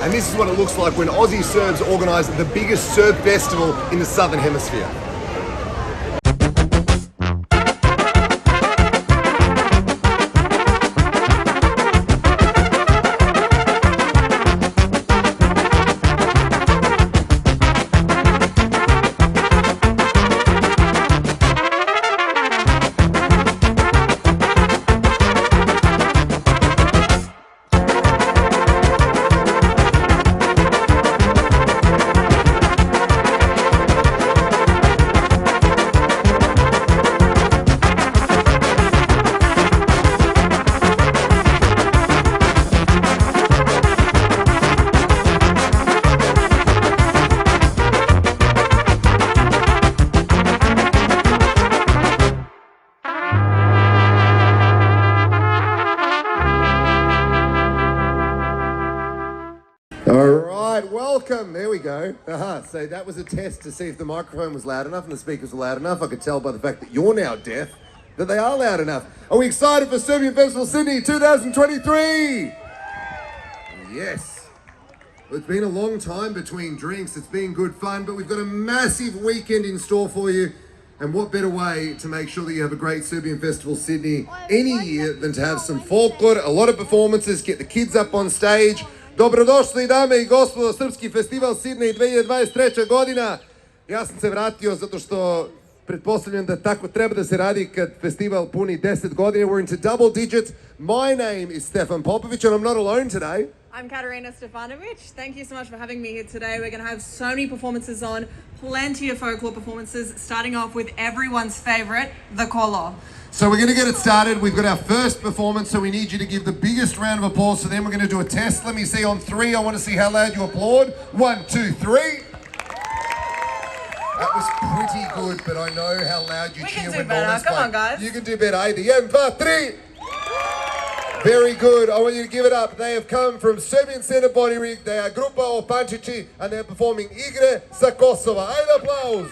and this is what it looks like when Aussie Serbs organise the biggest Serb festival in the Southern Hemisphere. Welcome. There we go. So that was a test to see if the microphone was loud enough and the speakers were loud enough. I could tell by the fact that you're now deaf that they are loud enough. Are we excited for Serbian Festival Sydney 2023? Yes. Well, it's been a long time between drinks. It's been good fun, but we've got a massive weekend in store for you. And what better way to make sure that you have a great Serbian Festival Sydney any year than to have some folklore, a lot of performances, get the kids up on stage. Dobrodošli dame I gospodo, Srpski festival Sydney 2023. godina. Ja sam se vratio zato što pretpostavljam da tako treba da se radi kad festival puni 10 godina. We're into double digits. My name is Stefan Popovic and I'm not alone today. I'm Katarina Stefanovic. Thank you so much for having me here today. We're going to have so many performances on, plenty of folklore performances, starting off with everyone's favourite, the Kolo. So we're going to get it started. We've got our first performance, so we need you to give the biggest round of applause. So then we're going to do a test. Let me see on 3. I want to see how loud you applaud. 1, 2, 3. That was pretty good, but I know how loud you cheer when Norman's Come playing. on, guys. You can do better. 1, 2, 3. Very good. I want you to give it up. They have come from Serbian Center Body Rig. They are Grupa Opančići, and they're performing Igre sa Kosova. Ajde applause.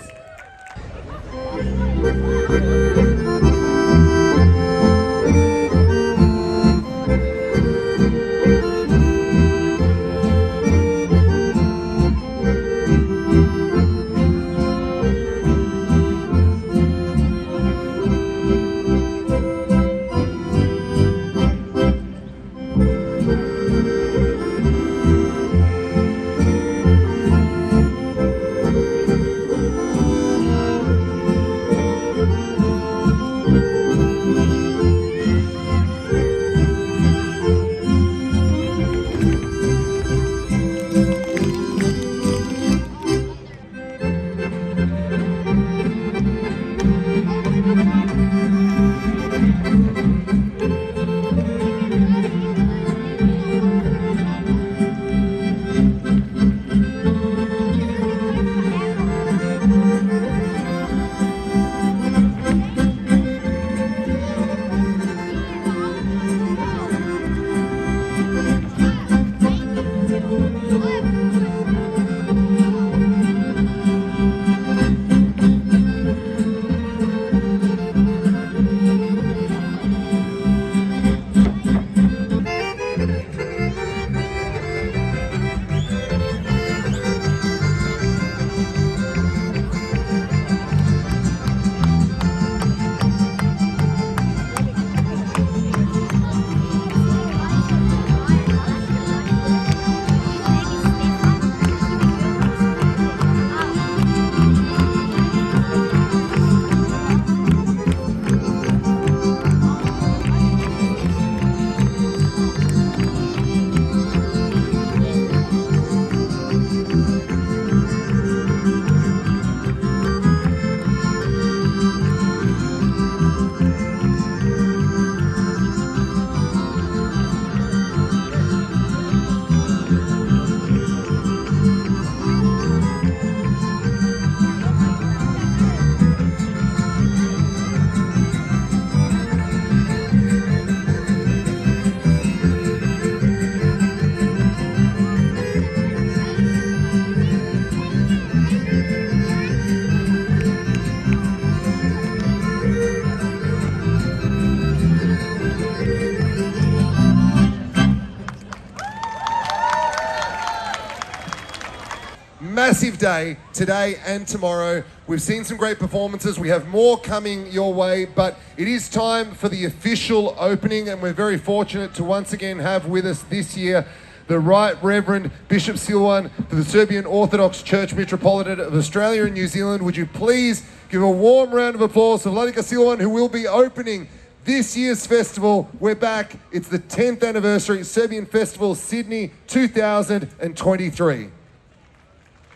massive day today and tomorrow. We've seen some great performances. We have more coming your way, but it is time for the official opening, and we're very fortunate to once again have with us this year the Right Reverend Bishop Silwan for the Serbian Orthodox Church Metropolitan of Australia and New Zealand. Would you please give a warm round of applause for Vladika Silwan, who will be opening this year's festival. We're back. It's the 10th anniversary Serbian Festival Sydney 2023.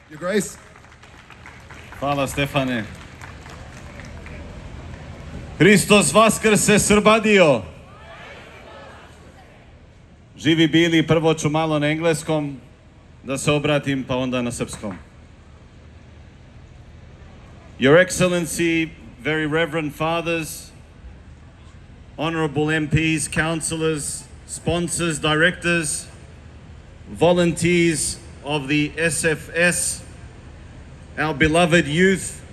Your Grace. Hvala Stefane. Hristos Vaskrse Srbadio. Živi bili, prvo ću malo na engleskom da se obratim, pa onda na srpskom. Your Excellency, very reverend fathers, honorable MPs, councillors, sponsors, directors, volunteers of the SFS, our beloved youth,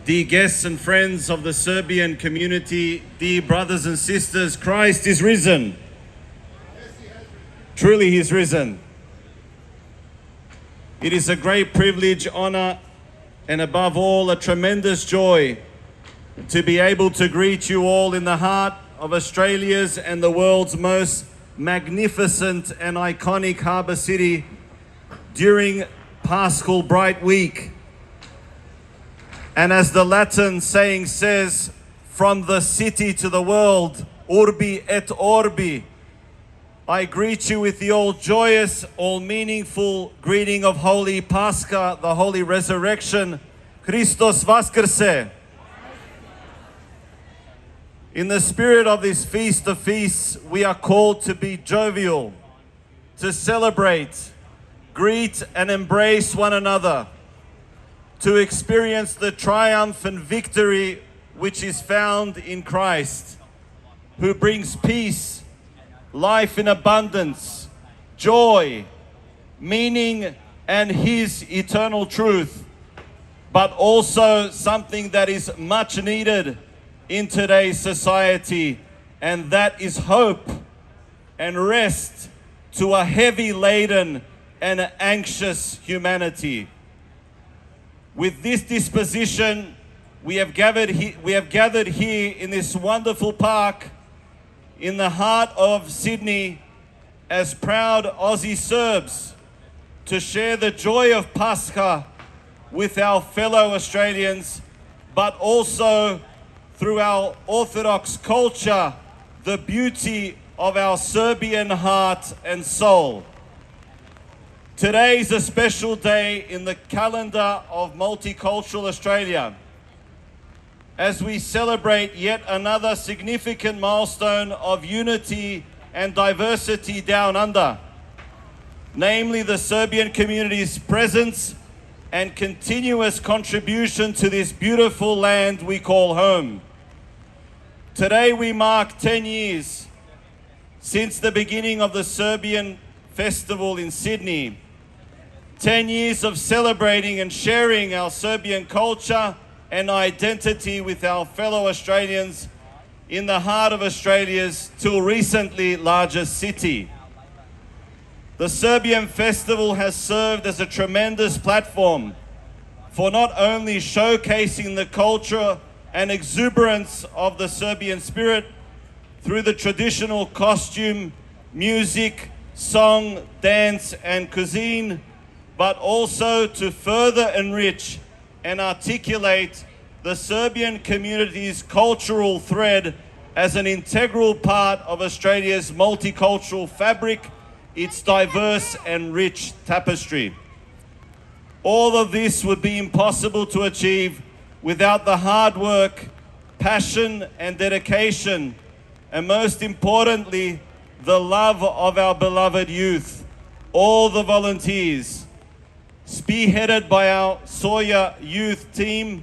dear guests and friends of the Serbian community, dear brothers and sisters, Christ is risen. Truly He is risen. It is a great privilege, honor, and above all, a tremendous joy to be able to greet you all in the heart of Australia's and the world's most magnificent and iconic harbour city during Paschal Bright Week. And as the Latin saying says, from the city to the world, urbi et orbi, I greet you with the all joyous, all meaningful greeting of Holy Pascha, the Holy Resurrection, Christos Vaskrse. In the spirit of this Feast of Feasts, we are called to be jovial, to celebrate, greet and embrace one another, to experience the triumph and victory which is found in Christ, who brings peace, life in abundance, joy, meaning, and His eternal truth, but also something that is much needed in today's society, and that is hope and rest to a heavy laden and anxious humanity. With this disposition, we have gathered here in this wonderful park in the heart of Sydney as proud Aussie Serbs to share the joy of Pascha with our fellow Australians, but also through our Orthodox culture, the beauty of our Serbian heart and soul. Today is a special day in the calendar of multicultural Australia, as we celebrate yet another significant milestone of unity and diversity down under, namely the Serbian community's presence and continuous contribution to this beautiful land we call home. Today we mark 10 years since the beginning of the Serbian festival in Sydney. 10 years of celebrating and sharing our Serbian culture and identity with our fellow Australians in the heart of Australia's till recently largest city. The Serbian festival has served as a tremendous platform for not only showcasing the culture and exuberance of the Serbian spirit through the traditional costume, music, song, dance, and cuisine, but also to further enrich and articulate the Serbian community's cultural thread as an integral part of Australia's multicultural fabric, its diverse and rich tapestry. All of this would be impossible to achieve without the hard work, passion, and dedication, and most importantly, the love of our beloved youth, all the volunteers, spearheaded by our Sawyer youth team,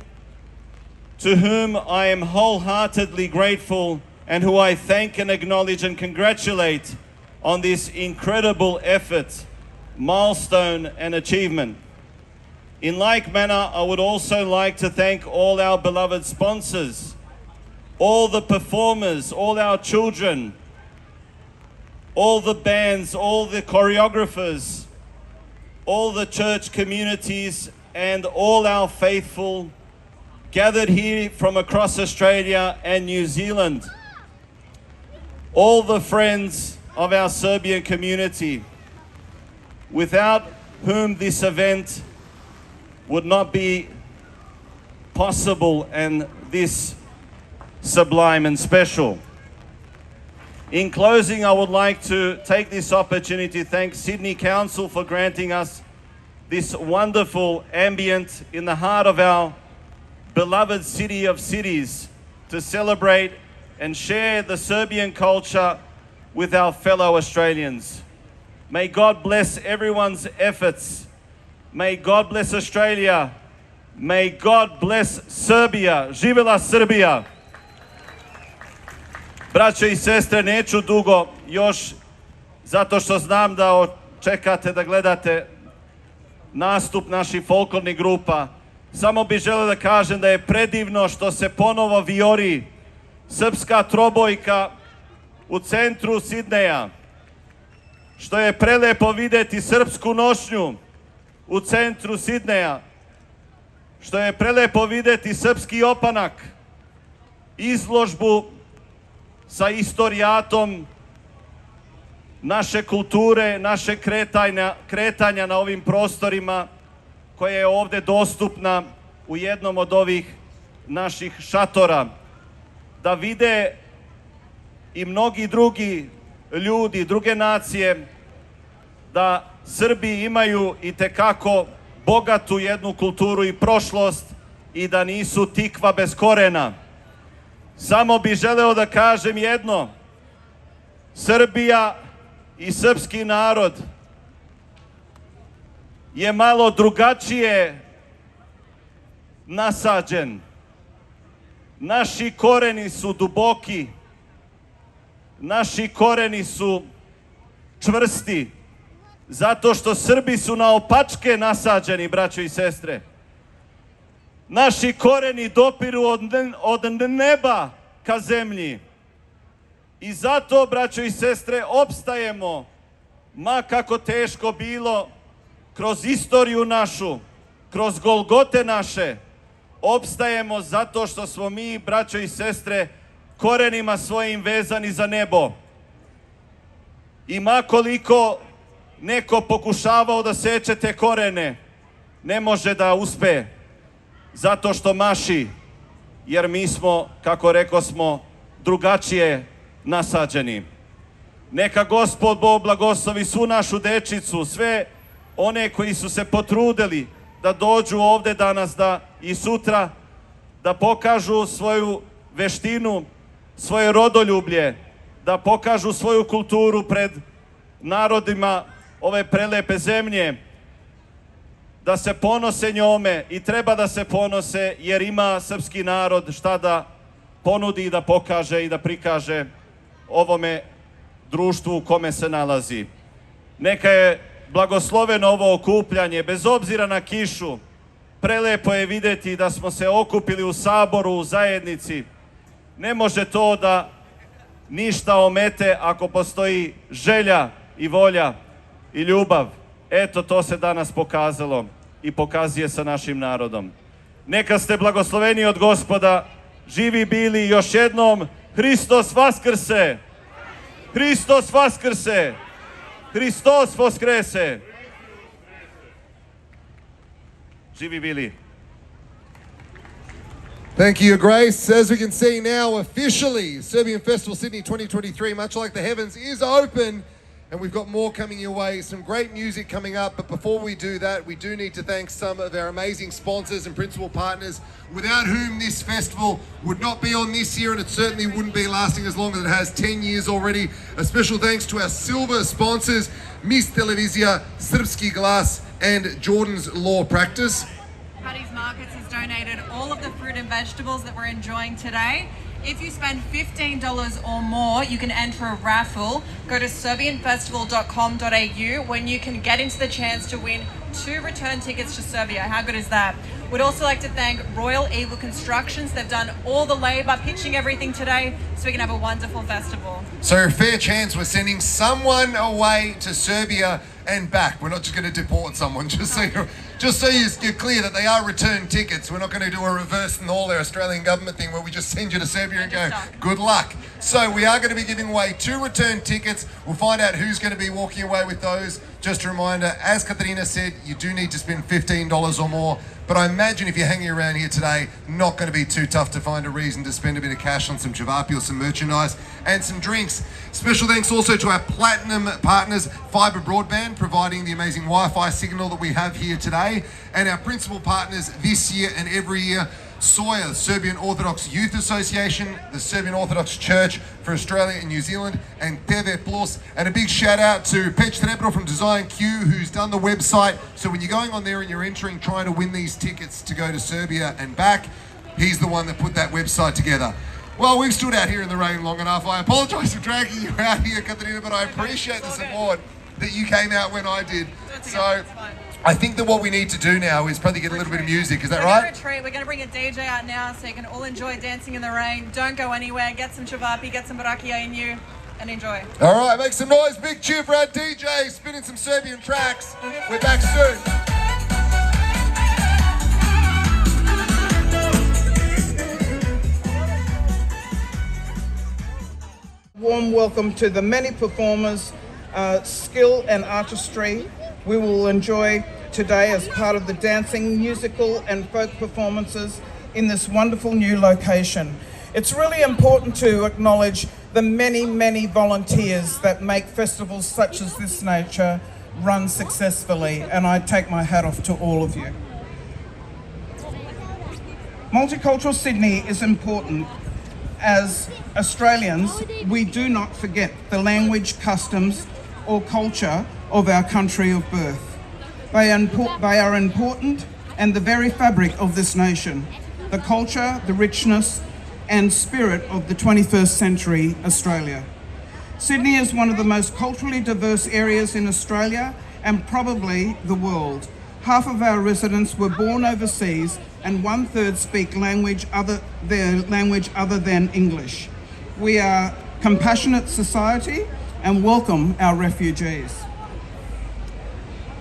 to whom I am wholeheartedly grateful and who I thank and acknowledge and congratulate on this incredible effort, milestone, and achievement. In like manner, I would also like to thank all our beloved sponsors, all the performers, all our children, all the bands, all the choreographers, all the church communities and all our faithful gathered here from across Australia and New Zealand, all the friends of our Serbian community, without whom this event would not be possible and this sublime and special. In closing, I would like to take this opportunity to thank Sydney Council for granting us this wonderful ambient in the heart of our beloved city of cities to celebrate and share the Serbian culture with our fellow Australians. May God bless everyone's efforts. May God bless Australia. May God bless Serbia. Živela Srbija. Braćo i sestre, neću dugo još, zato što znam da čekate da gledate nastup naših folklornih grupa. Samo bih želeo da kažem da je predivno što se ponovo vijori srpska trobojka u centru Sidneja. Što je prelepo videti srpsku nošnju u centru Sidneja. Što je prelepo videti srpski opanak, izložbu sa istorijatom naše kulture, naše kretanja na ovim prostorima, koja je ovdje dostupna u jednom od ovih naših šatora. Da vide i mnogi drugi ljudi, druge nacije, da Srbi imaju itekako bogatu jednu kulturu i prošlost i da nisu tikva bez korena. Samo bih želeo da kažem jedno. Srbija i srpski narod je malo drugačije nasađen. Naši koreni su duboki, naši koreni su čvrsti, zato što Srbi su naopačke nasađeni, braćo i sestre. Naši koreni dopiru od neba ka zemlji. I zato, braćo i sestre, opstajemo, ma kako teško bilo, kroz istoriju našu, kroz golgote naše, opstajemo zato što smo mi, braćo i sestre, korenima svojim vezani za nebo. I ma koliko neko pokušavao da seče te korene, ne može da uspe, zato što maši, jer mi smo, kako reko smo, drugačije nasađeni. Neka Gospod Bog blagoslovi svu našu dečicu, sve one koji su se potrudili da dođu ovde danas i sutra, da pokažu svoju veštinu, svoje rodoljublje, da pokažu svoju kulturu pred narodima ove prelepe zemlje, da se ponose njome i treba da se ponose, jer ima srpski narod šta da ponudi i da pokaže i da prikaže ovome društvu u kome se nalazi. Neka je blagosloveno ovo okupljanje, bez obzira na kišu. Prelepo je videti da smo se okupili u saboru, u zajednici. Ne može to da ništa omete ako postoji želja i volja i ljubav. Eto, to se danas pokazalo i pokazuje sa našim narodom. Neka ste blagosloveni od Gospoda, živi bili. Još jednom, Hristos Vaskrse! Hristos Vaskrse! Hristos Voskrese! Živi bili! Thank you, Your Grace. As we can see now, officially, Serbian Festival Sydney 2023, much like the heavens, is open. And we've got more coming your way, some great music coming up. But before we do that, we do need to thank some of our amazing sponsors and principal partners, without whom this festival would not be on this year, and it certainly wouldn't be lasting as long as it has 10 years already. A special thanks to our silver sponsors, Miss Televizija, Srpski Glas, and Jordan's Law Practice. Paddy's Markets has donated all of the fruit and vegetables that we're enjoying today. If you spend $15 or more, you can enter a raffle. Go to serbianfestival.com.au when you can get into the chance to win 2 return tickets to Serbia. How good is that? We'd also like to thank Royal Eagle Constructions. They've done all the labour, pitching everything today, so we can have a wonderful festival. So a fair chance we're sending someone away to Serbia and back. We're not just going to deport someone, just so you're clear that they are return tickets. We're not going to do a reverse and all our Australian government thing where we just send you to Serbia and go, good luck. So we are going to be giving away 2 return tickets. We'll find out who's going to be walking away with those. Just a reminder, as Katarina said, you do need to spend $15 or more. But I imagine if you're hanging around here today, not going to be too tough to find a reason to spend a bit of cash on some Chavapi or some merchandise and some drinks. Special thanks also to our platinum partners, Fibre Broadband, providing the amazing Wi-Fi signal that we have here today, and our principal partners this year and every year, SOYA, the Serbian Orthodox Youth Association, the Serbian Orthodox Church for Australia and New Zealand, and TV Plus. And a big shout out to Pech Trebro from Design Q, who's done the website. So when you're going on there and you're entering, trying to win these tickets to go to Serbia and back, he's the one that put that website together. Well, we've stood out here in the rain long enough. I apologise for dragging you out here, Katarina, but I appreciate the support that you came out when I did. So I think that what we need to do now is probably get a little bit of music. Is that right? We're going to bring a DJ out now so you can all enjoy dancing in the rain. Don't go anywhere. Get some Chavapi, get some Barakia in you, and enjoy. All right, make some noise. Big cheer for our DJ spinning some Serbian tracks. We're back soon. Warm welcome to the many performers, skill and artistry we will enjoy today as part of the dancing, musical and folk performances in this wonderful new location. It's really important to acknowledge the many, many volunteers that make festivals such as this nature run successfully, and I take my hat off to all of you. Multicultural Sydney is important. As Australians, we do not forget the language, customs or culture of our country of birth. They are important and the very fabric of this nation, the culture, the richness and spirit of the 21st century Australia. Sydney is one of the most culturally diverse areas in Australia and probably the world. Half of our residents were born overseas and 1/3 speak their language other than English. We are a compassionate society and welcome our refugees.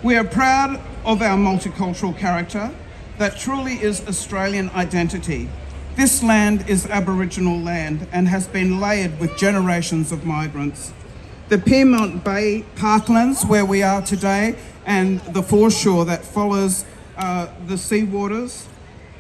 We are proud of our multicultural character that truly is Australian identity. This land is Aboriginal land and has been layered with generations of migrants. The Pyrmont Bay parklands where we are today and the foreshore that follows the sea waters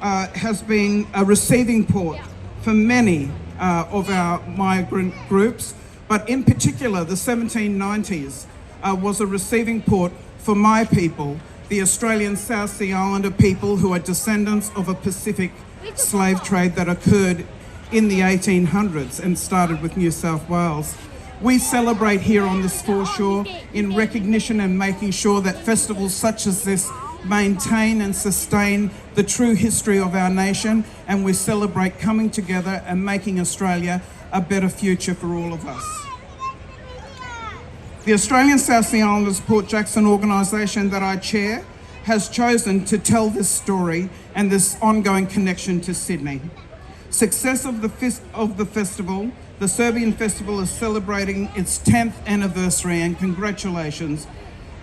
has been a receiving port for many of our migrant groups, but in particular the 1790s was a receiving port for my people, the Australian South Sea Islander people who are descendants of a Pacific slave trade that occurred in the 1800s and started with New South Wales. We celebrate here on this foreshore in recognition and making sure that festivals such as this maintain and sustain the true history of our nation, and we celebrate coming together and making Australia a better future for all of us. The Australian South Sea Islanders Port Jackson organisation that I chair has chosen to tell this story and this ongoing connection to Sydney. Success of the festival, the Serbian Festival is celebrating its 10th anniversary, and congratulations.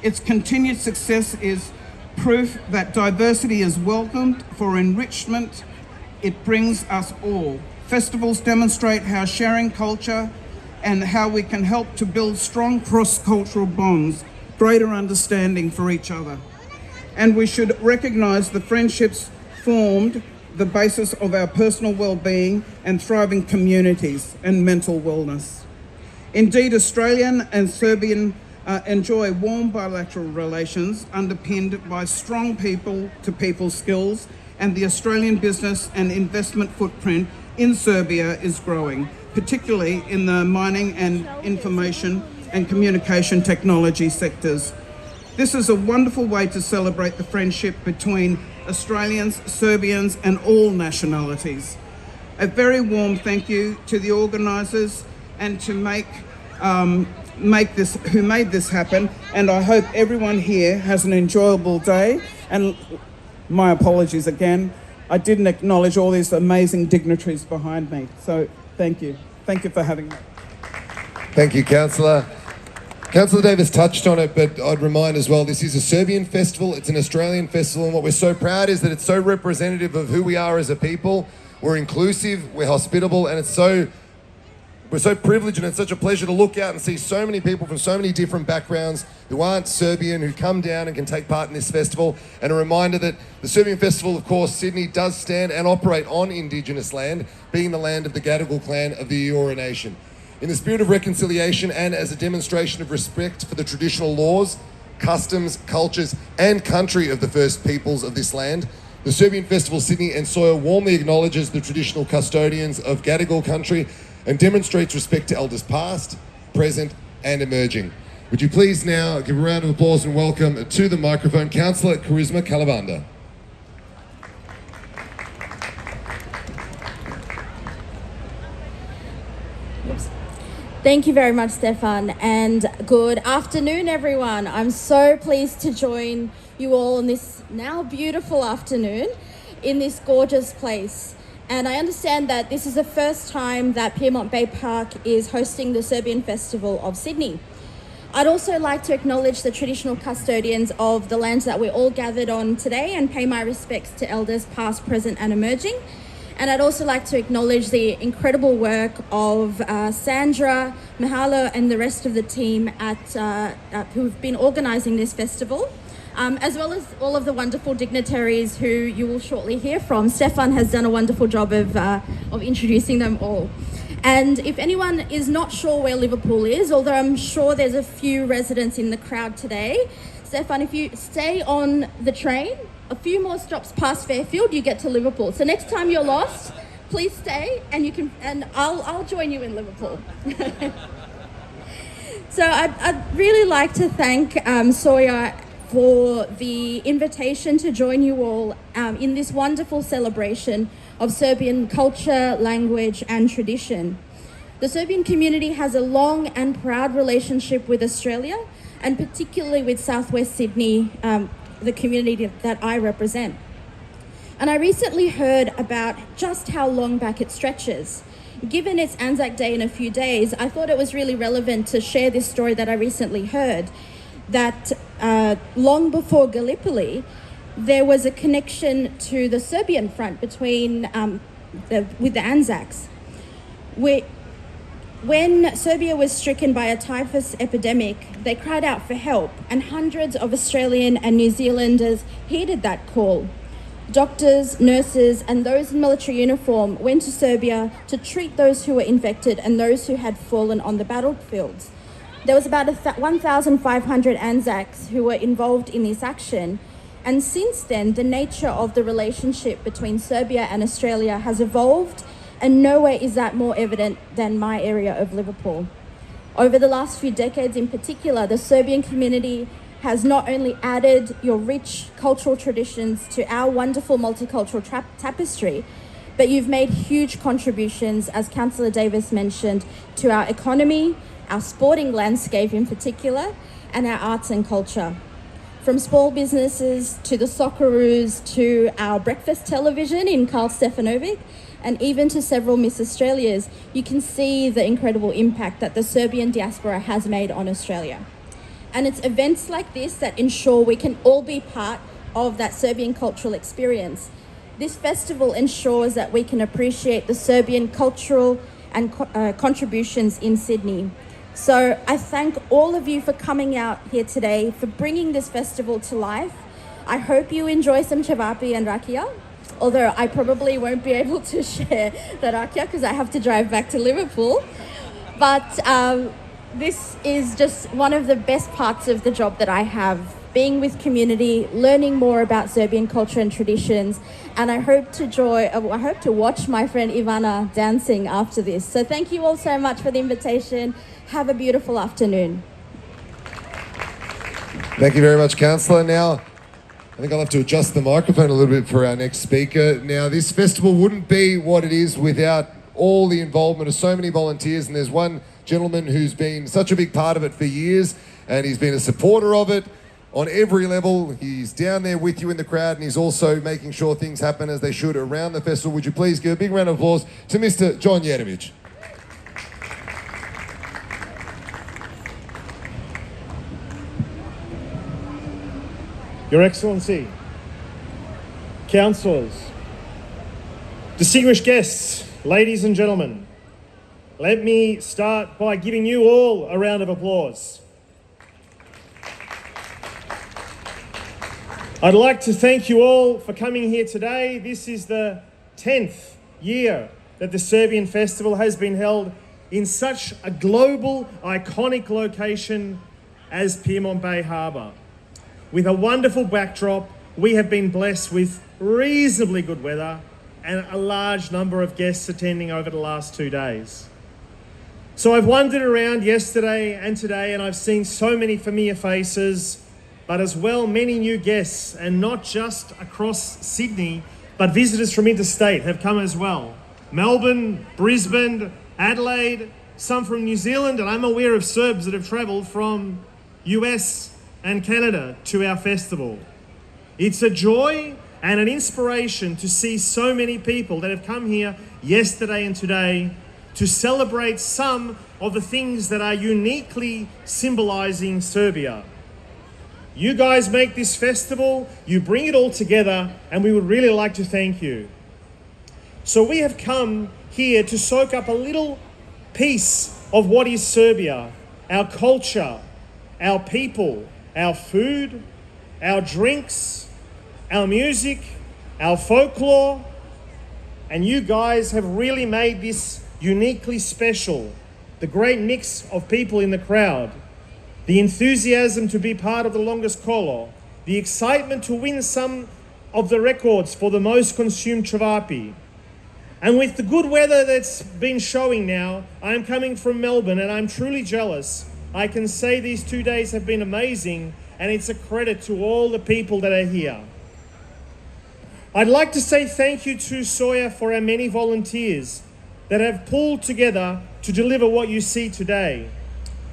Its continued success is proof that diversity is welcomed for enrichment. It brings us all. Festivals demonstrate how sharing culture and how we can help to build strong cross-cultural bonds, greater understanding for each other. And we should recognise the friendships formed the basis of our personal well-being and thriving communities and mental wellness. Indeed, Australian and Serbian enjoy warm bilateral relations underpinned by strong people-to-people skills, and the Australian business and investment footprint in Serbia is growing, particularly in the mining and information and communication technology sectors. This is a wonderful way to celebrate the friendship between Australians, Serbians and all nationalities. A very warm thank you to the organisers, and to make who made this happen, and I hope everyone here has an enjoyable day. And my apologies again, I didn't acknowledge all these amazing dignitaries behind me. So thank you. Thank you for having me. Thank you, Councillor. Councillor Davis touched on it, but I'd remind as well, this is a Serbian festival, it's an Australian festival, and what we're so proud is that it's so representative of who we are as a people. We're inclusive, we're hospitable, and we're so privileged, and it's such a pleasure to look out and see so many people from so many different backgrounds who aren't Serbian, who come down and can take part in this festival. And a reminder that the Serbian Festival, of course, Sydney, does stand and operate on Indigenous land, being the land of the Gadigal clan of the Eora Nation. In the spirit of reconciliation and as a demonstration of respect for the traditional laws, customs, cultures and country of the first peoples of this land, the Serbian Festival Sydney and Soil warmly acknowledges the traditional custodians of Gadigal country and demonstrates respect to elders past, present and emerging. Would you please now give a round of applause and welcome to the microphone Councillor Charisma Calabanda. Thank you very much, Stefan, and good afternoon, everyone. I'm so pleased to join you all on this now beautiful afternoon in this gorgeous place. And I understand that this is the first time that Pyrmont Bay Park is hosting the Serbian Festival of Sydney. I'd also like to acknowledge the traditional custodians of the lands that we're all gathered on today and pay my respects to elders past, present and emerging. And I'd also like to acknowledge the incredible work of Sandra, Mahalo and the rest of the team who've been organising this festival, as well as all of the wonderful dignitaries who you will shortly hear from. Stefan has done a wonderful job of introducing them all. And if anyone is not sure where Liverpool is, although I'm sure there's a few residents in the crowd today, Stefan, if you stay on the train, a few more stops past Fairfield, you get to Liverpool. So next time you're lost, please stay and I'll join you in Liverpool. So I'd really like to thank Sawyer for the invitation to join you all in this wonderful celebration of Serbian culture, language and tradition. The Serbian community has a long and proud relationship with Australia, and particularly with Southwest Sydney, the community that I represent. And I recently heard about just how long back it stretches. Given it's Anzac Day in a few days, I thought it was really relevant to share this story that I recently heard, that long before Gallipoli, there was a connection to the Serbian front between with the Anzacs. When Serbia was stricken by a typhus epidemic, they cried out for help, and hundreds of Australian and New Zealanders heeded that call. Doctors, nurses, and those in military uniform went to Serbia to treat those who were infected and those who had fallen on the battlefields. There was about 1,500 Anzacs who were involved in this action, and since then, the nature of the relationship between Serbia and Australia has evolved, and nowhere is that more evident than my area of Liverpool. Over the last few decades in particular, the Serbian community has not only added your rich cultural traditions to our wonderful multicultural tapestry, but you've made huge contributions, as Councillor Davis mentioned, to our economy, our sporting landscape in particular, and our arts and culture. From small businesses to the Socceroos to our breakfast television in Karl Stefanovic, and even to several Miss Australias, you can see the incredible impact that the Serbian diaspora has made on Australia. And it's events like this that ensure we can all be part of that Serbian cultural experience. This festival ensures that we can appreciate the Serbian cultural and contributions in Sydney. So I thank all of you for coming out here today, for bringing this festival to life. I hope you enjoy some cevapi and rakia, although I probably won't be able to share the rakia because I have to drive back to Liverpool. But this is just one of the best parts of the job that I have, being with community, learning more about Serbian culture and traditions, and I hope to watch my friend Ivana dancing after this. So thank you all so much for the invitation. Have a beautiful afternoon. Thank you very much, Councillor. Now, I think I'll have to adjust the microphone a little bit for our next speaker. Now, this festival wouldn't be what it is without all the involvement of so many volunteers, and there's one gentleman who's been such a big part of it for years, and he's been a supporter of it on every level. He's down there with you in the crowd, and he's also making sure things happen as they should around the festival. Would you please give a big round of applause to Mr. John Yedovich. Your Excellency, councillors, distinguished guests, ladies and gentlemen, let me start by giving you all a round of applause. I'd like to thank you all for coming here today. This is the 10th year that the Serbian Festival has been held in such a global, iconic location as Pyrmont Bay Harbour. With a wonderful backdrop, we have been blessed with reasonably good weather and a large number of guests attending over the last 2 days. So I've wandered around yesterday and today, and I've seen so many familiar faces, but as well many new guests, and not just across Sydney, but visitors from interstate have come as well. Melbourne, Brisbane, Adelaide, some from New Zealand, and I'm aware of Serbs that have travelled from US and Canada to our festival. It's a joy and an inspiration to see so many people that have come here yesterday and today to celebrate some of the things that are uniquely symbolising Serbia. You guys make this festival, you bring it all together, and we would really like to thank you. So we have come here to soak up a little piece of what is Serbia, our culture, our people, our food, our drinks, our music, our folklore, and you guys have really made this uniquely special. The great mix of people in the crowd, the enthusiasm to be part of the longest kolo, the excitement to win some of the records for the most consumed Cevapi. And with the good weather that's been showing now, I'm coming from Melbourne and I'm truly jealous. I can say these 2 days have been amazing, and it's a credit to all the people that are here. I'd like to say thank you to Soya for our many volunteers that have pulled together to deliver what you see today.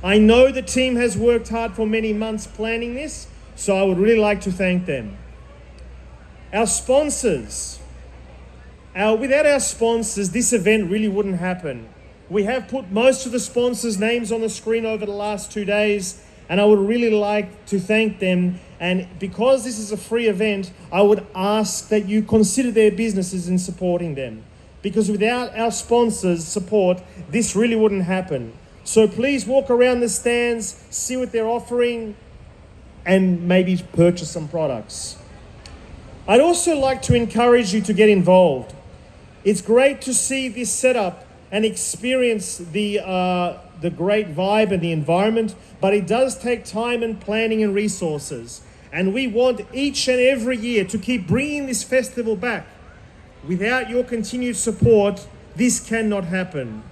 I know the team has worked hard for many months planning this, so I would really like to thank them. Our sponsors. Without our sponsors, this event really wouldn't happen. We have put most of the sponsors' names on the screen over the last 2 days, and I would really like to thank them. And because this is a free event, I would ask that you consider their businesses in supporting them. Because without our sponsors' support, this really wouldn't happen. So please walk around the stands, see what they're offering, and maybe purchase some products. I'd also like to encourage you to get involved. It's great to see this setup and experience the great vibe and the environment, but it does take time and planning and resources. And we want each and every year to keep bringing this festival back. Without your continued support, this cannot happen.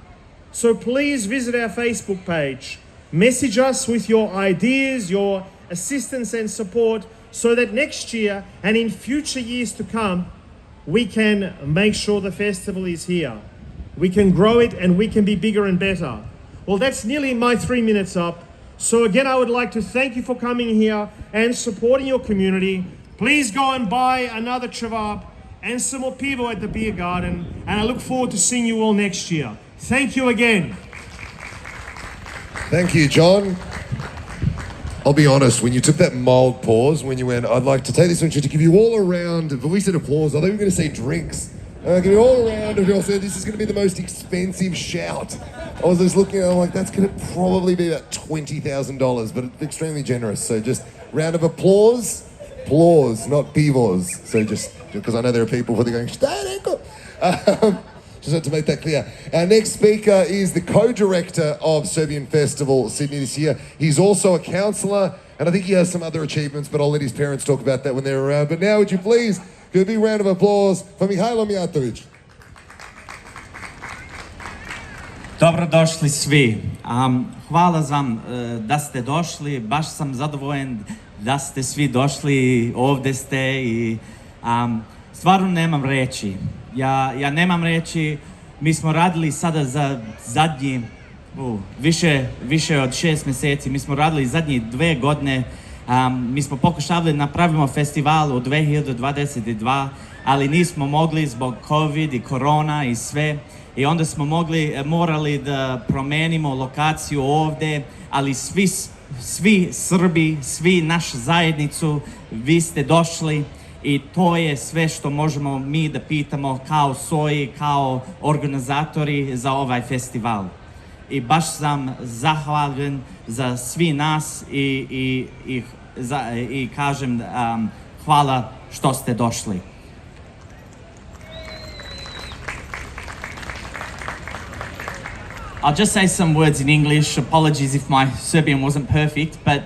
So please visit our Facebook page, message us with your ideas, your assistance and support, so that next year and in future years to come, we can make sure the festival is here. We can grow it and we can be bigger and better. Well, that's nearly my 3 minutes up. So again, I would like to thank you for coming here and supporting your community. Please go and buy another Cevap and some more pivo at the beer garden. And I look forward to seeing you all next year. Thank you again. Thank you, John. I'll be honest, when you took that mild pause, when you went, I'd like to take this opportunity to give you all a round, but we said applause, I thought we were going to say drinks. Give you all a round of applause. This is going to be the most expensive shout. I was just looking, I'm like, that's going to probably be about $20,000, but it's extremely generous. So just round of applause, not pivos. So just because I know there are people who are going, just had to make that clear. Our next speaker is the co-director of Serbian Festival Sydney this year. He's also a counsellor, and I think he has some other achievements, but I'll let his parents talk about that when they're around. But now, would you please give a big round of applause for Mihajlo Mijatović. Dobrodošli svi. Hvala vam da ste došli. Baš sam zadovoljen da ste svi došli. Ovdje ste i stvarno nemam reći. Ja nemam reći. Mi smo radili sada za zadnji više od 6 mjeseci. Mi smo radili zadnjih 2 godine. Mi smo pokušali napravimo festival u 2022, ali nismo mogli zbog COVID i korona i sve. I onda smo morali da promijenimo lokaciju ovdje, ali svi Srbi, svi našu zajednicu, vi ste došli i to je sve što možemo mi da pitamo kao SOI, kao organizatori za ovaj festival. I baš sam zahvalan za svi nas i kažem hvala što ste došli. I'll just say some words in English. Apologies if my Serbian wasn't perfect, but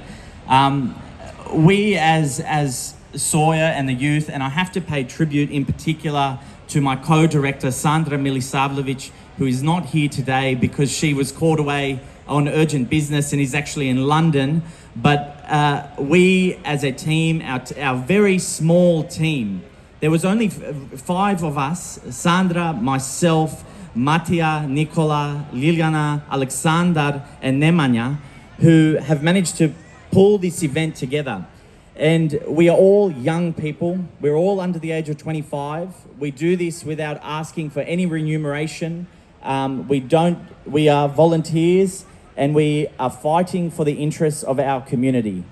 we as Sawyer and the youth, and I have to pay tribute in particular to my co-director Sandra Milisavljević, who is not here today because she was called away on urgent business and is actually in London. But we as a team, our very small team, there was only 5 of us, Sandra, myself, Matija, Nikola, Liljana, Aleksandar and Nemanja, who have managed to pull this event together. And we are all young people. We're all under the age of 25. We do this without asking for any remuneration. We are volunteers and we are fighting for the interests of our community.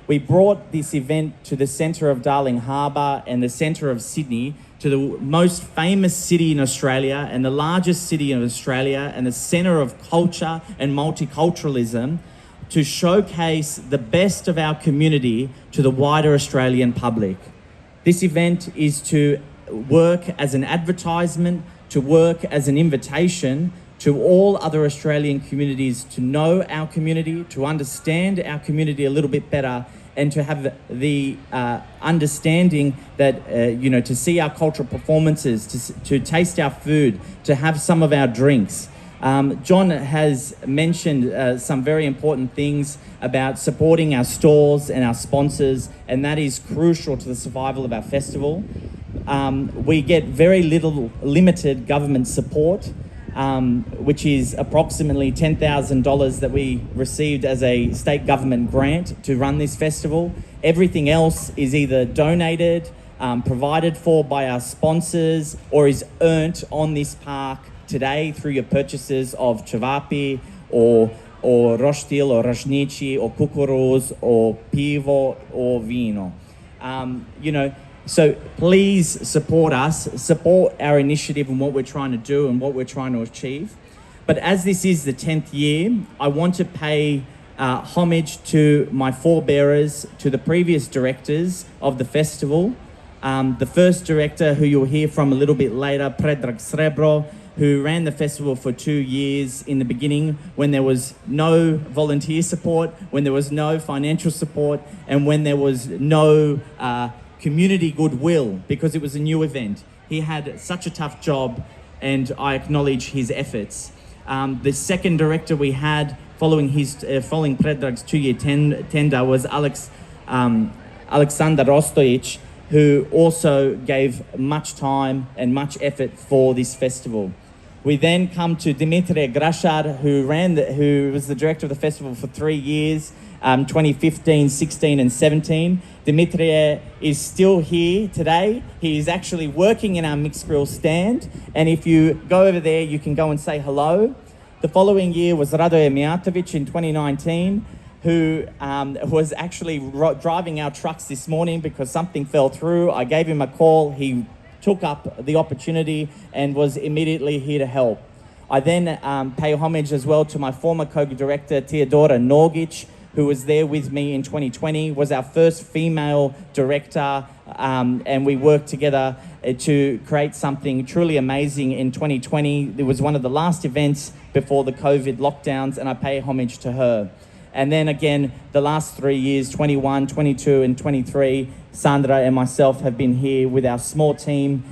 We brought this event to the centre of Darling Harbour and the centre of Sydney, to the most famous city in Australia and the largest city in Australia and the centre of culture and multiculturalism, to showcase the best of our community to the wider Australian public. This event is to work as an advertisement, to work as an invitation to all other Australian communities to know our community, to understand our community a little bit better, and to have the understanding that, to see our cultural performances, to taste our food, to have some of our drinks. John has mentioned some very important things about supporting our stores and our sponsors, and that is crucial to the survival of our festival. We get very limited government support, which is approximately $10,000 that we received as a state government grant to run this festival. Everything else is either donated, provided for by our sponsors, or is earned on this park today through your purchases of cevapi or roštilj or ražnići or kukuruz or pivo or vino. So please support us, support our initiative and what we're trying to do and what we're trying to achieve. But as this is the 10th year, I want to pay homage to my forebearers, to the previous directors of the festival. The first director, who you'll hear from a little bit later, Predrag Srebro, who ran the festival for 2 years in the beginning when there was no volunteer support, when there was no financial support, and when there was no community goodwill, because it was a new event. He had such a tough job, and I acknowledge his efforts. The second director we had following Predrag's 2-year tender was Aleksandar Ostojić, who also gave much time and much effort for this festival. We then come to Dimitrije Grašar, who was the director of the festival for 3 years, 2015, 16 and 17. Dimitrije is still here today. He is actually working in our mixed grill stand, and if you go over there, you can go and say hello. The following year was Radoje Mijatović in 2019, who was actually driving our trucks this morning because something fell through. I gave him a call. He took up the opportunity and was immediately here to help. I then pay homage as well to my former co-director, Teodora Norgic, who was there with me in 2020, was our first female director, and we worked together to create something truly amazing in 2020. It was one of the last events before the COVID lockdowns, and I pay homage to her. And then again, the last 3 years, 21, 22, and 23, Sandra and myself have been here with our small team,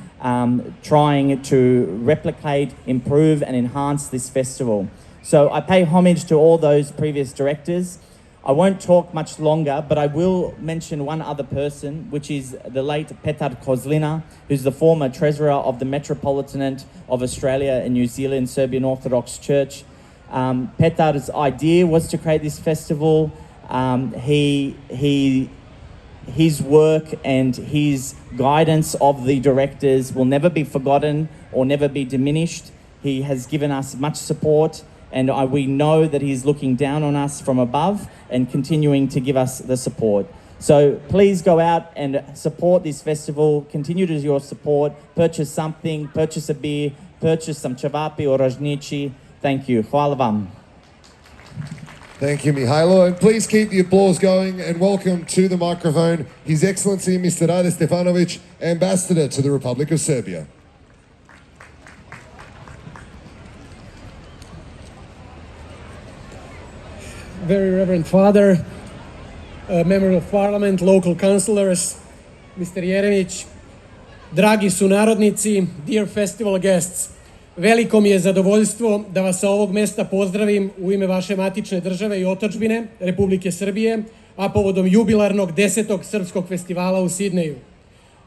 trying to replicate, improve, and enhance this festival. So I pay homage to all those previous directors. I won't talk much longer, but I will mention one other person, which is the late Petar Kozlina, who's the former treasurer of the Metropolitanate of Australia and New Zealand Serbian Orthodox Church. Petar's idea was to create this festival. His work and his guidance of the directors will never be forgotten or never be diminished. He has given us much support, and we know that he's looking down on us from above and continuing to give us the support. So please go out and support this festival. Continue to your support. Purchase something, purchase a beer, purchase some chavapi or rajnici. Thank you. Hvala vam. Thank you, Mihailo. And please keep the applause going and welcome to the microphone His Excellency Mr. Rade Stefanovic, Ambassador to the Republic of Serbia. Very Reverend Father, Member of Parliament, local councillors, Mr. Jeremić, dragi sunarodnici, dear festival guests, veliko mi je zadovoljstvo da vas sa ovog mesta pozdravim u ime vaše matične države i otadžbine, Republike Srbije, a povodom jubilarnog 10. Srpskog festivala u Sidneju.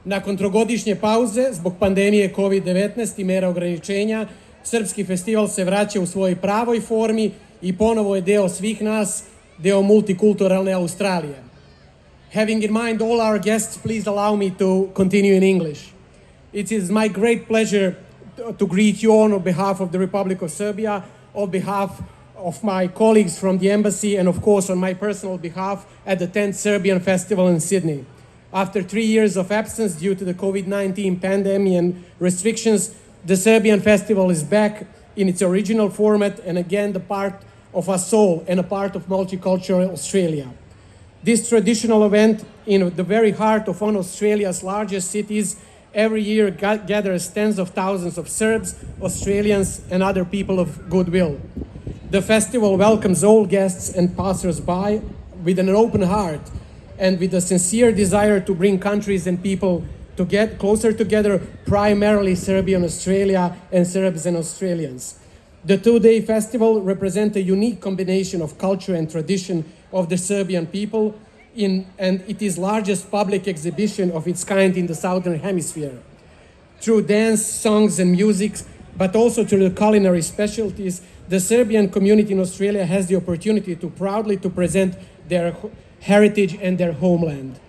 Nakon trogodišnje pauze, zbog pandemije COVID-19 i mera ograničenja, Srpski festival se vraća u svojoj pravoj formi i ponovo je deo svih nas, deo multikulturalne Australije. Having in mind all our guests, please allow me to continue in English. It is my great pleasure to greet you all on behalf of the Republic of Serbia, on behalf of my colleagues from the embassy, and of course on my personal behalf at the 10th Serbian Festival in Sydney. After 3 years of absence due to the COVID-19 pandemic and restrictions, the Serbian Festival is back in its original format and again the part of our soul and a part of multicultural Australia. This traditional event in the very heart of one of Australia's largest cities every year gathers tens of thousands of Serbs, Australians, and other people of goodwill. The festival welcomes all guests and passers-by with an open heart and with a sincere desire to bring countries and people to get closer together, primarily Serbia and Australia, and Serbs and Australians. The two-day festival represents a unique combination of culture and tradition of the Serbian people, and it is the largest public exhibition of its kind in the Southern Hemisphere. Through dance, songs, and music, but also through the culinary specialties, the Serbian community in Australia has the opportunity to proudly present their heritage and their homeland.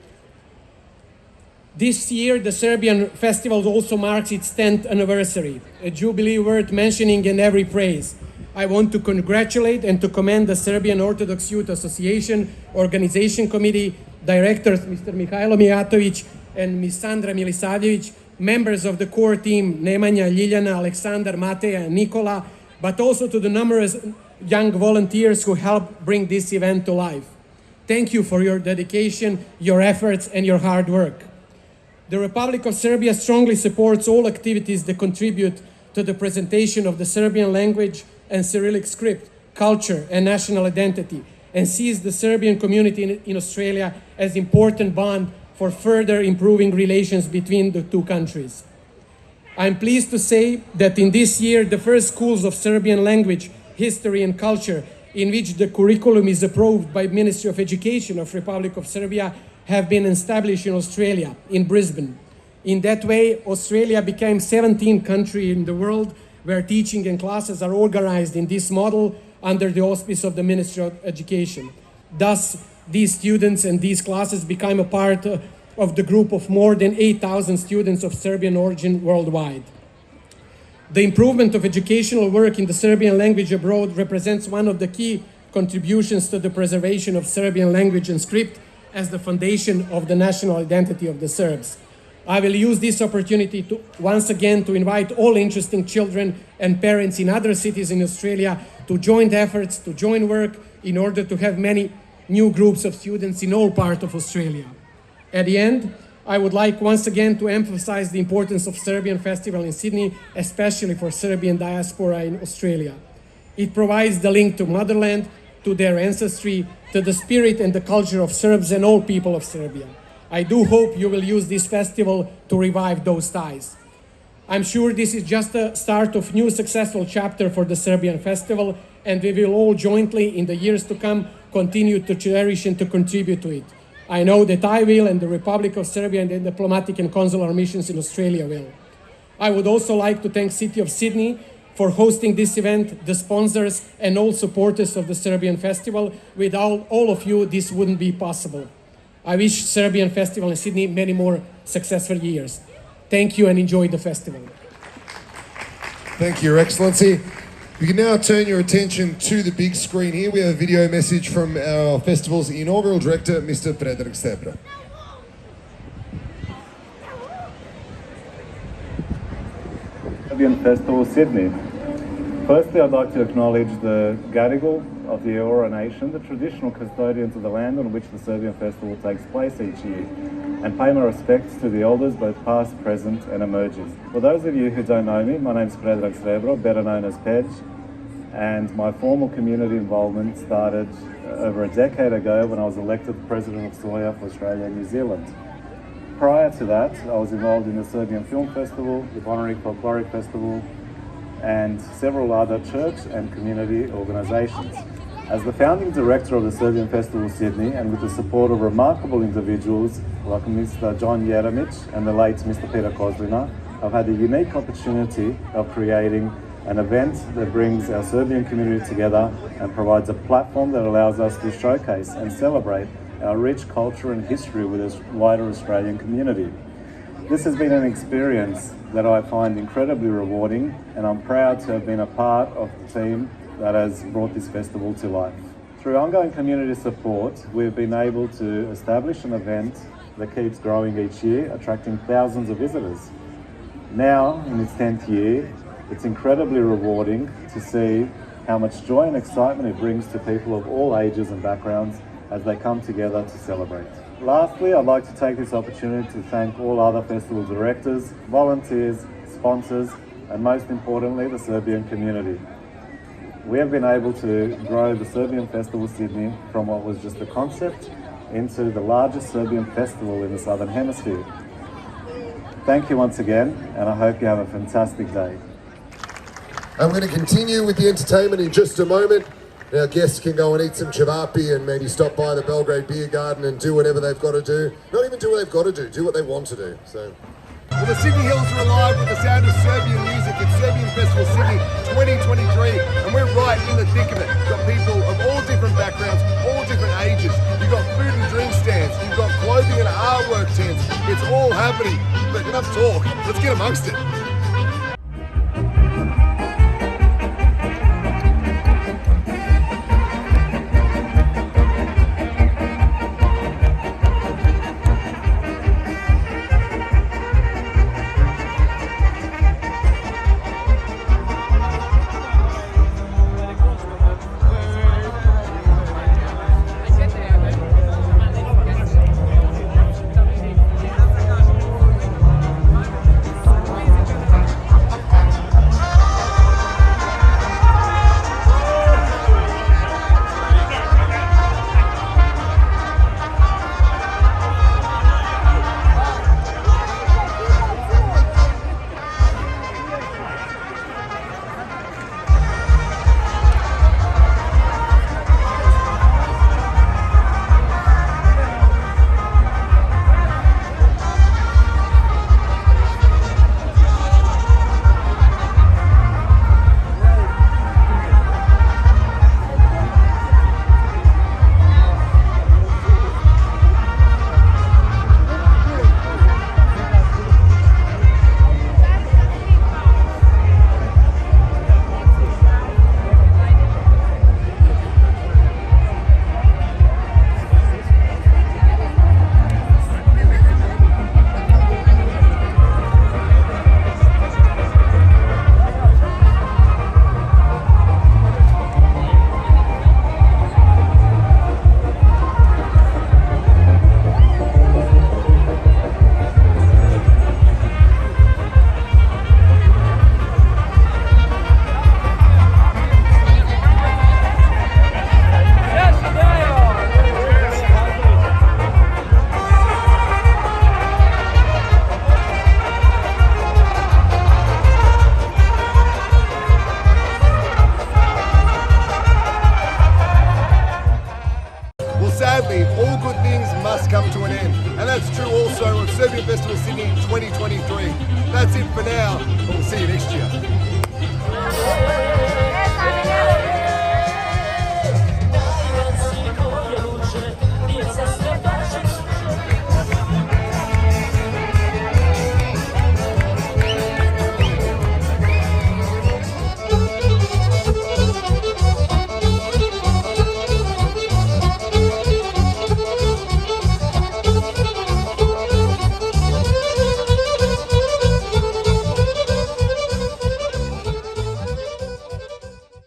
This year, the Serbian festival also marks its 10th anniversary, a jubilee worth mentioning and every praise. I want to congratulate and to commend the Serbian Orthodox Youth Association Organization Committee, directors Mr. Mihailo Mijatović and Ms. Sandra Milisavljević, members of the core team Nemanja, Ljiljana, Aleksandar, Mateja, and Nikola, but also to the numerous young volunteers who helped bring this event to life. Thank you for your dedication, your efforts, and your hard work. The Republic of Serbia strongly supports all activities that contribute to the presentation of the Serbian language and Cyrillic script, culture, and national identity, and sees the Serbian community in Australia as an important bond for further improving relations between the two countries. I'm pleased to say that in this year, the first schools of Serbian language, history, and culture, in which the curriculum is approved by Ministry of Education of Republic of Serbia, have been established in Australia, in Brisbane. In that way, Australia became 17th country in the world where teaching and classes are organized in this model under the auspice of the Ministry of Education. Thus, these students and these classes become a part of the group of more than 8,000 students of Serbian origin worldwide. The improvement of educational work in the Serbian language abroad represents one of the key contributions to the preservation of Serbian language and script as the foundation of the national identity of the Serbs. I will use this opportunity to once again to invite all interesting children and parents in other cities in Australia to join efforts, to join work in order to have many new groups of students in all parts of Australia. At the end, I would like once again to emphasize the importance of Serbian Festival in Sydney, especially for Serbian diaspora in Australia. It provides the link to motherland, to their ancestry, to the spirit and the culture of Serbs and all people of Serbia. I do hope you will use this festival to revive those ties. I'm sure this is just the start of new successful chapter for the Serbian Festival, and we will all jointly in the years to come continue to cherish and to contribute to it. I know that I will, and the Republic of Serbia and the diplomatic and consular missions in Australia will. I would also like to thank City of Sydney for hosting this event, the sponsors and all supporters of the Serbian Festival. Without all of you, this wouldn't be possible. I wish Serbian Festival in Sydney many more successful years. Thank you and enjoy the festival. Thank you, Your Excellency. You can now turn your attention to the big screen here. We have a video message from our festival's inaugural director, Mr. Predrag Stebra. Serbian Festival Sydney. Firstly, I'd like to acknowledge the Gadigal of the Eora Nation, the traditional custodians of the land on which the Serbian Festival takes place each year, and pay my respects to the elders, both past, present and emerging. For those of you who don't know me, my name is Predrag Stebra, better known as Pej, and my formal community involvement started over a decade ago when I was elected President of SOIA for Australia and New Zealand. Prior to that, I was involved in the Serbian Film Festival, the Bonaric Folkloric Festival, and several other church and community organisations. As the founding director of the Serbian Festival Sydney, and with the support of remarkable individuals like Mr. John Jeremic and the late Mr. Peter Kozlina, I've had the unique opportunity of creating an event that brings our Serbian community together and provides a platform that allows us to showcase and celebrate our rich culture and history with this wider Australian community. This has been an experience that I find incredibly rewarding, and I'm proud to have been a part of the team that has brought this festival to life. Through ongoing community support, we've been able to establish an event that keeps growing each year, attracting thousands of visitors. Now, in its 10th year, it's incredibly rewarding to see how much joy and excitement it brings to people of all ages and backgrounds as they come together to celebrate. Lastly, I'd like to take this opportunity to thank all other festival directors, volunteers, sponsors, and most importantly, the Serbian community. We have been able to grow the Serbian Festival Sydney from what was just a concept into the largest Serbian festival in the Southern Hemisphere. Thank you once again, and I hope you have a fantastic day. I'm going to continue with the entertainment in just a moment. Our guests can go and eat some cevapi and maybe stop by the Belgrade Beer Garden and do whatever they've got to do. Not even do what they've got to do what they want to do. So, well, the Sydney Hills are alive with the sound of Serbian music. It's Serbian Festival Sydney 2023, and we're right in the thick of it. We've got people of all different backgrounds, all different ages. You've got food and drink stands, you've got clothing and artwork tents. It's all happening. But enough talk, let's get amongst it. also of Serbian Festival Sydney 2023. That's it for now. We'll see you next year.